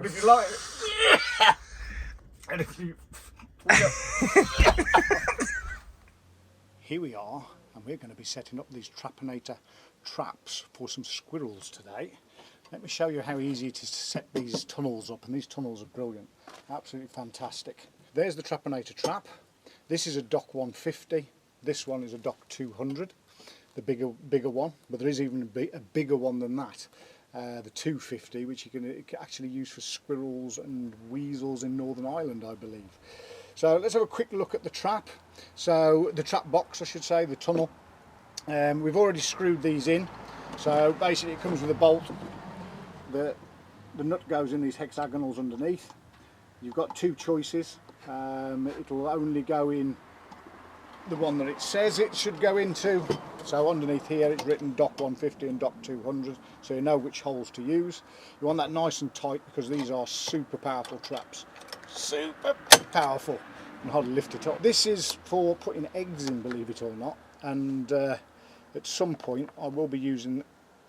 And if you like it, and if you... Here we are, and we're going to be setting up these Trapinator traps for some squirrels today. Let me show you how easy it is to set these tunnels up, and these tunnels are brilliant, absolutely fantastic. There's the Trapinator trap. This is a DOC 150, this one is a DOC 200, the bigger one, but there is even a bigger one than that, the 250, which you can actually use for squirrels and weasels in Northern Ireland, I believe. So let's have a quick look at the trap. So the trap box, I should say, the tunnel. We've already screwed these in. So basically it comes with a bolt. The nut goes in these hexagonals underneath. You've got two choices. It'll only go in the one that it says it should go into. So underneath here it's written DOC 150 and DOC 200, so you know which holes to use. You want that nice and tight because these are super powerful traps. Super powerful. You can hardly lift it up. This is for putting eggs in, believe it or not, and at some point I will be using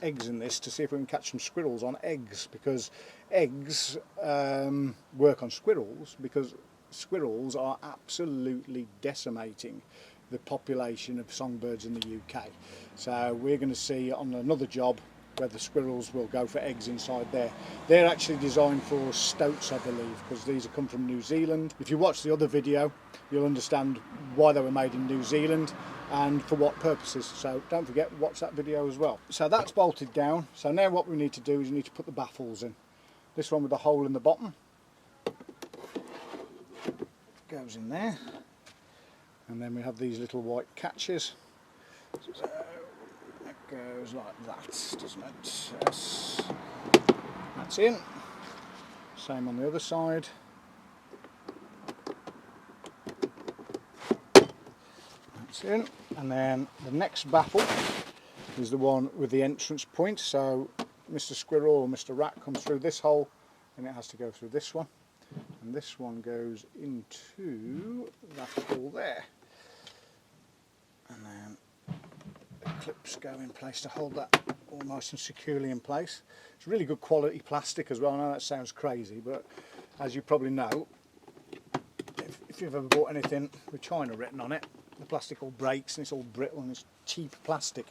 eggs in this to see if we can catch some squirrels on eggs, because eggs work on squirrels, because squirrels are absolutely decimating the population of songbirds in the UK. So we're going to see on another job where the squirrels will go for eggs inside there. They're actually designed for stoats, I believe, because these have come from New Zealand. If you watch the other video, you'll understand why they were made in New Zealand and for what purposes. So don't forget, watch that video as well. So that's bolted down. So now what we need to do is we need to put the baffles in. This one with the hole in the bottom goes in there, and then we have these little white catches. So it goes like that, doesn't it? Yes. That's in. Same on the other side. That's in. And then the next baffle is the one with the entrance point. So Mr. Squirrel or Mr. Rat comes through this hole, and it has to go through this one. And this one goes into that hole there. And then the clips go in place to hold that all nice and securely in place. It's really good quality plastic as well. I know that sounds crazy, but as you probably know, if you've ever bought anything with China written on it, the plastic all breaks and it's all brittle and it's cheap plastic.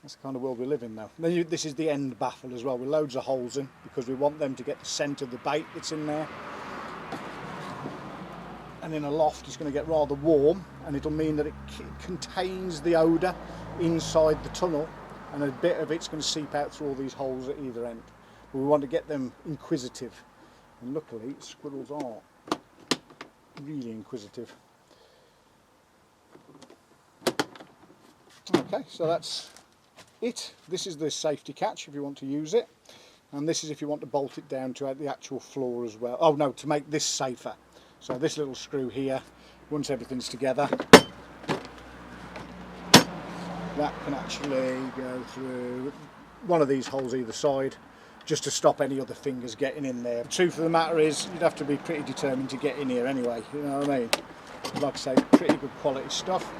That's the kind of world we live in now. Then this is the end baffle as well, with loads of holes in, because we want them to get the scent of the bait that's in there. And in a loft it's going to get rather warm, and it'll mean that it contains the odour inside the tunnel, and a bit of it's going to seep out through all these holes at either end. But we want to get them inquisitive, and luckily squirrels are really inquisitive. Okay, so that's it. This is the safety catch if you want to use it, and this is if you want to bolt it down to the actual floor as well. Oh no, to make this safer. So this little screw here, once everything's together, that can actually go through one of these holes either side, just to stop any other fingers getting in there. The truth of the matter is, you'd have to be pretty determined to get in here anyway, you know what I mean? Like I say, pretty good quality stuff.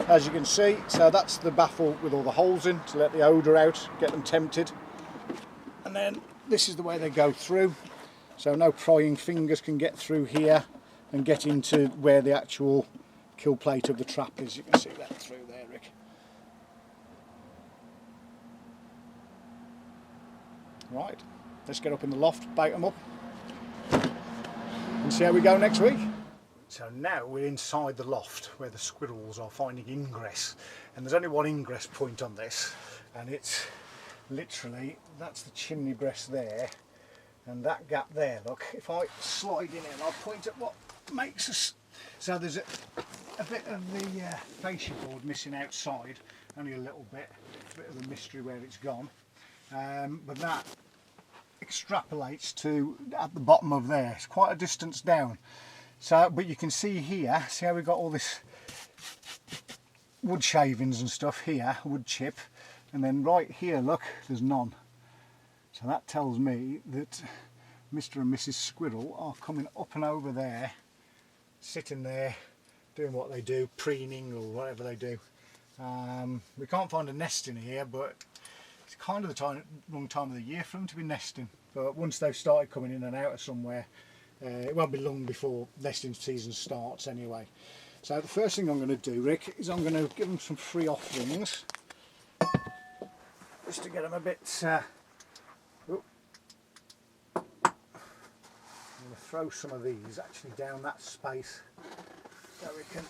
As you can see, so that's the baffle with all the holes in, to let the odour out, get them tempted. And then this is the way they go through. So no prying fingers can get through here and get into where the actual kill plate of the trap is. You can see that through there, Rick. Right, let's get up in the loft, bait them up, and see how we go next week. So now we're inside the loft where the squirrels are finding ingress, and there's only one ingress point on this, and it's literally, that's the chimney breast there, and that gap there, look, if I slide in and I'll point at what makes us, so there's a bit of the fascia board missing outside, only a little bit, a bit of a mystery where it's gone, but that extrapolates to at the bottom of there. It's quite a distance down. So, but you can see here, see how we've got all this wood shavings and stuff here, wood chip, and then right here, look, there's none. So that tells me that Mr. and Mrs. Squirrel are coming up and over there, sitting there, doing what they do, preening or whatever they do. We can't find a nest in here, but it's kind of the wrong time of the year for them to be nesting. But once they've started coming in and out of somewhere, it won't be long before nesting season starts anyway. So the first thing I'm going to do, Rick, is I'm going to give them some free offerings, just to get them a bit. I'm going to throw some of these actually down that space so we can.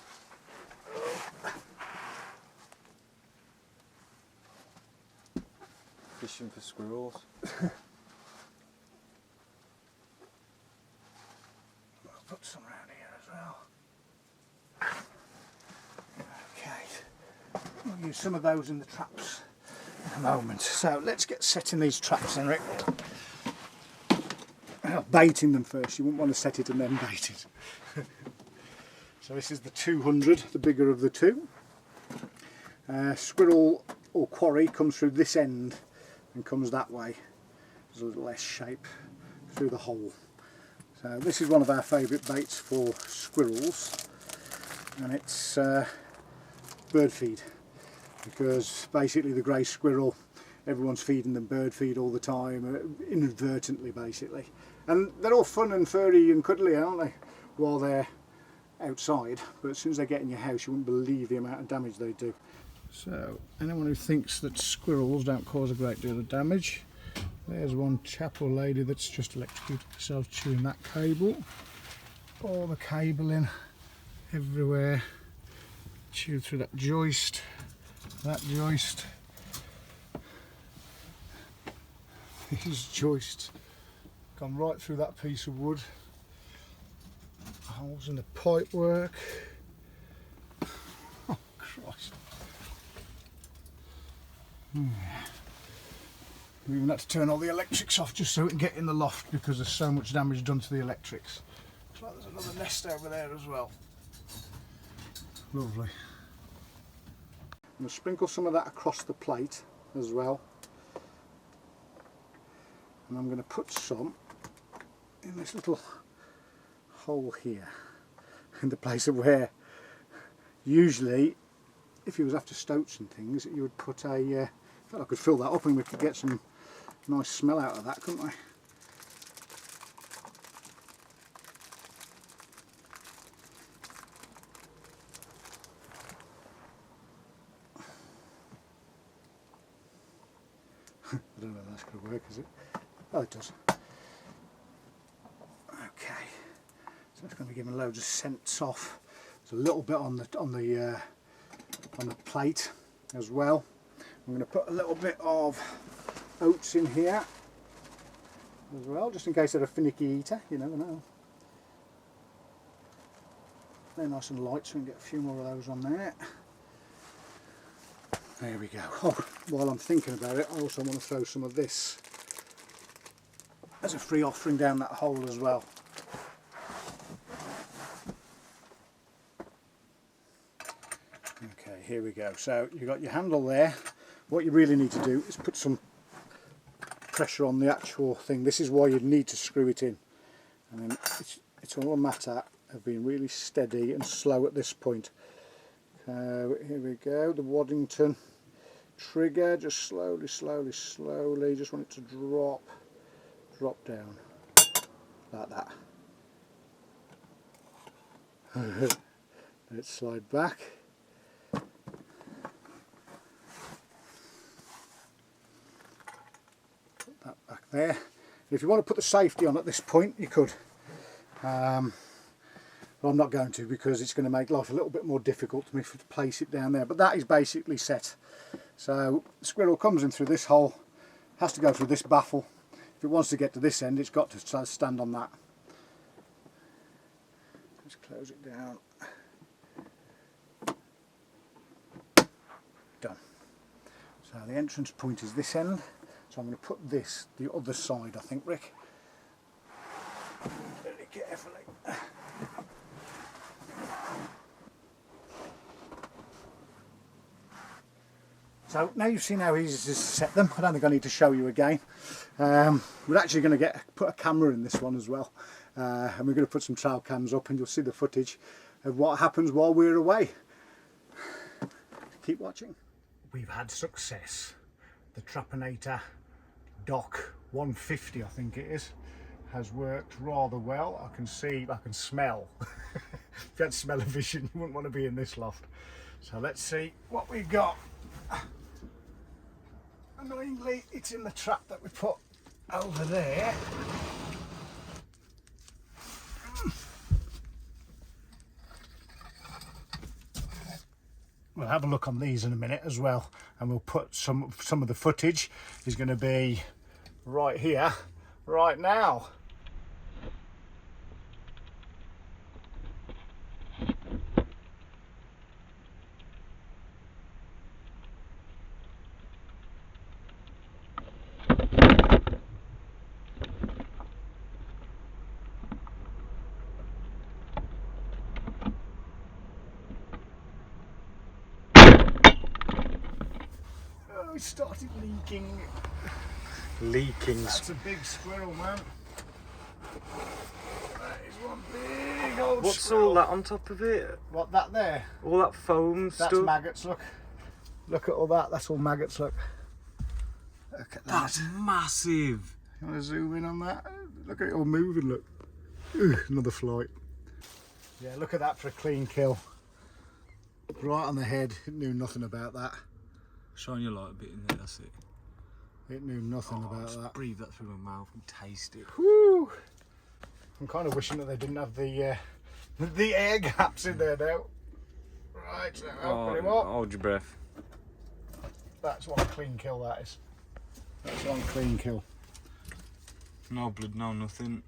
Fishing for squirrels. I'll put some around here as well. Okay, we'll use some of those in the traps in a moment. So let's get setting these traps then, Rick. Baiting them first, you wouldn't want to set it and then bait it. So this is the 200, the bigger of the two. Squirrel or quarry comes through this end and comes that way. There's a little S shape through the hole. So this is one of our favourite baits for squirrels, and it's bird feed, because basically the grey squirrel, everyone's feeding them bird feed all the time, inadvertently basically. And they're all fun and furry and cuddly, aren't they, while they're outside, but as soon as they get in your house you wouldn't believe the amount of damage they do. So anyone who thinks that squirrels don't cause a great deal of damage, there's one chap or lady that's just electrocuted themselves chewing that cable. All the cabling everywhere, chewed through that joist, these joists, gone right through that piece of wood, holes in the pipe work. Oh Christ. We even had to turn all the electrics off just so we can get in the loft because there's so much damage done to the electrics. Looks like there's another nest over there as well. Lovely. I'm going to sprinkle some of that across the plate as well. And I'm going to put some in this little hole here, in the place of where usually if you was after stoats and things you would put a, I thought I could fill that up and we could get some nice smell out of that, couldn't I? I don't know if that's going to work, is it? Oh, it does. Okay, so it's going to be giving loads of scents off. There's a little bit on the plate as well. I'm going to put a little bit of oats in here as well, just in case they're a finicky eater. You never know. They're nice and light, so we can get a few more of those on there. There we go. Oh, while I'm thinking about it, I also want to throw some of this as a free offering down that hole as well. Okay, here we go. So you've got your handle there. What you really need to do is put some pressure on the actual thing. This is why you need to screw it in. And then it's all a matter of being really steady and slow at this point. So here we go, the Waddington trigger, just slowly, slowly, slowly, just want it to drop down, like that. Let's slide back. Put that back there. If you want to put the safety on at this point, you could. Well, I'm not going to, because it's going to make life a little bit more difficult for me to place it down there. But that is basically set. So the squirrel comes in through this hole, has to go through this baffle. If it wants to get to this end, it's got to stand on that. Just close it down. Done. So the entrance point is this end. So I'm going to put this the other side, I think, Rick. Very carefully. So now you've seen how easy it is to set them, I don't think I need to show you again. We're actually going to put a camera in this one as well, and we're going to put some trail cams up and you'll see the footage of what happens while we're away. Keep watching. We've had success. the Trapinator DOC 150, I think it is, has worked rather well. I can smell. If you had smell of vision, you wouldn't want to be in this loft. So let's see what we've got. Annoyingly, it's in the trap that we put over there. We'll have a look on these in a minute as well, and we'll put some of the footage is going to be right here, right now. It started leaking. That's a big squirrel, man. That is one big old What's squirrel. all that on top of it? What, that there? All that foam That's stuff? maggots, look. Look at all that, that's all maggots, look. Look at that. That's massive. You want to zoom in on that? Look at it all moving, look. Ooh, another flight. Yeah, look at that for a clean kill. Right on the head, it knew nothing about that. Shine your light a bit in there, that's it. It knew nothing about just that. Breathe that through my mouth and taste it. Woo! I'm kind of wishing that they didn't have the air gaps in there now. Right, so open him up. Hold your breath. That's one clean kill, that is. That's one clean kill. No blood, no nothing.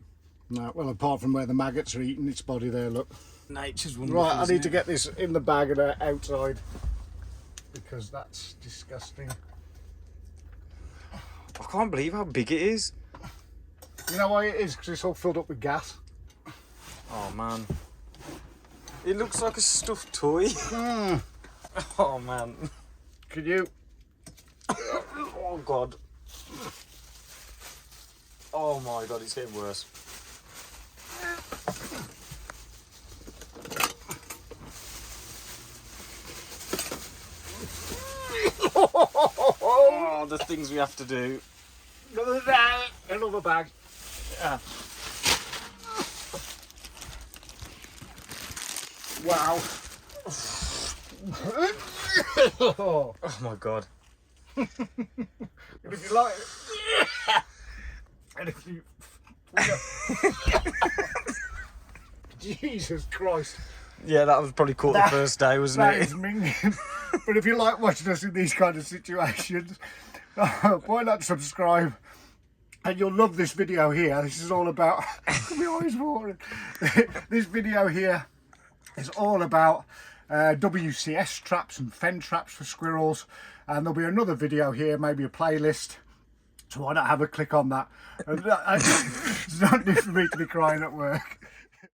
No, well, apart from where the maggots are eating its body there, look. Nature's wonderful. Right, I need to get this in the bag and outside, because that's disgusting. I can't believe how big it is. You know why it is? Because it's all filled up with gas. Oh man. It looks like a stuffed toy. Oh man. Can you? Oh god. Oh my god, it's getting worse. Oh, the things we have to do. Another bag. Another bag. Yeah. Wow. Oh my god. And if you like it, and if you, Jesus Christ, Yeah, that was probably caught the first day, wasn't that it? is minging. But if you like watching us in these kind of situations, why not subscribe? And you'll love this video here. This is all about. My eyes watering. This video here is all about WCS traps and Fenn traps for squirrels, and there'll be another video here, maybe a playlist. So why not have a click on that? It's not new for me to be crying at work.